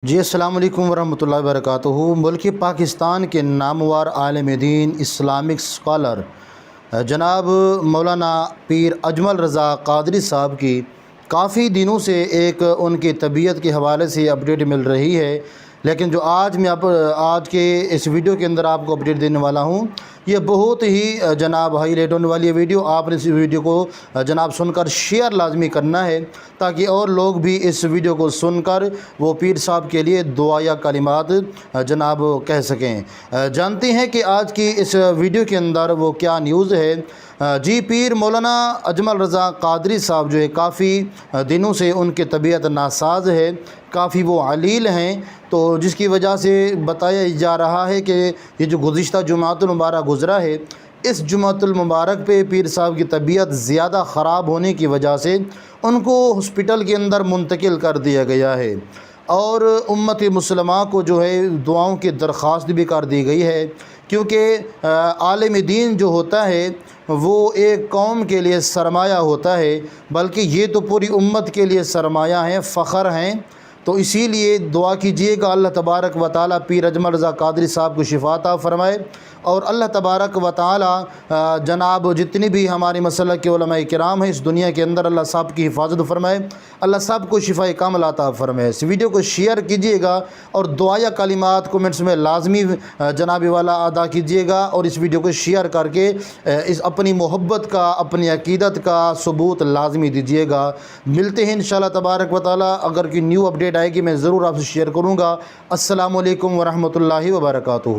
جی السلام علیکم ورحمۃ اللہ وبرکاتہ۔ ملک پاکستان کے نامور عالم دین اسلامک سکالر جناب مولانا پیر اجمل رضا قادری صاحب کی کافی دنوں سے ایک ان کی طبیعت کے حوالے سے اپڈیٹ مل رہی ہے، لیکن جو آج کے اس ویڈیو کے اندر آپ کو اپڈیٹ دینے والا ہوں، یہ بہت ہی جناب ہائی ریٹ ہونے والی ویڈیو۔ آپ نے اس ویڈیو کو جناب سن کر شیئر لازمی کرنا ہے تاکہ اور لوگ بھی اس ویڈیو کو سن کر وہ پیر صاحب کے لیے دعا یا کلمات جناب کہہ سکیں۔ جانتے ہیں کہ آج کی اس ویڈیو کے اندر وہ کیا نیوز ہے۔ جی پیر مولانا اجمل رضا قادری صاحب جو ہے کافی دنوں سے ان کی طبیعت ناساز ہے، کافی وہ علیل ہیں، تو جس کی وجہ سے بتایا جا رہا ہے کہ یہ جو گزشتہ جمعۃ المبارک گزرا ہے، اس جمعۃ المبارک پہ پیر صاحب کی طبیعت زیادہ خراب ہونے کی وجہ سے ان کو ہاسپٹل کے اندر منتقل کر دیا گیا ہے، اور امت مسلمہ کو جو ہے دعاؤں کی درخواست بھی کر دی گئی ہے، کیونکہ عالم دین جو ہوتا ہے وہ ایک قوم کے لیے سرمایہ ہوتا ہے، بلکہ یہ تو پوری امت کے لیے سرمایہ ہیں، فخر ہیں۔ تو اسی لیے دعا کیجئے گا اللہ تبارک و تعالی پیر اجمل رضا قادری صاحب کو شفا عطا فرمائے، اور اللہ تبارک و تعالی جناب جتنی بھی ہمارے مسلک کے علماء کرام ہیں اس دنیا کے اندر، اللہ صاحب کی حفاظت فرمائے، اللہ صاحب کو شفا کامل عطا فرمائے۔ اس ویڈیو کو شیئر کیجئے گا اور دعا یا کلمات کومنٹس میں لازمی جناب والا ادا کیجئے گا، اور اس ویڈیو کو شیئر کر کے اس اپنی محبت کا، اپنی عقیدت کا ثبوت لازمی دیجئے گا۔ ملتے ہیں انشاءاللہ تبارک و تعالی، اگر کوئی نیو اپڈیٹ آئے گی میں ضرور آپ سے شیئر کروں گا۔ السلام علیکم ورحمۃ اللہ وبرکاتہ۔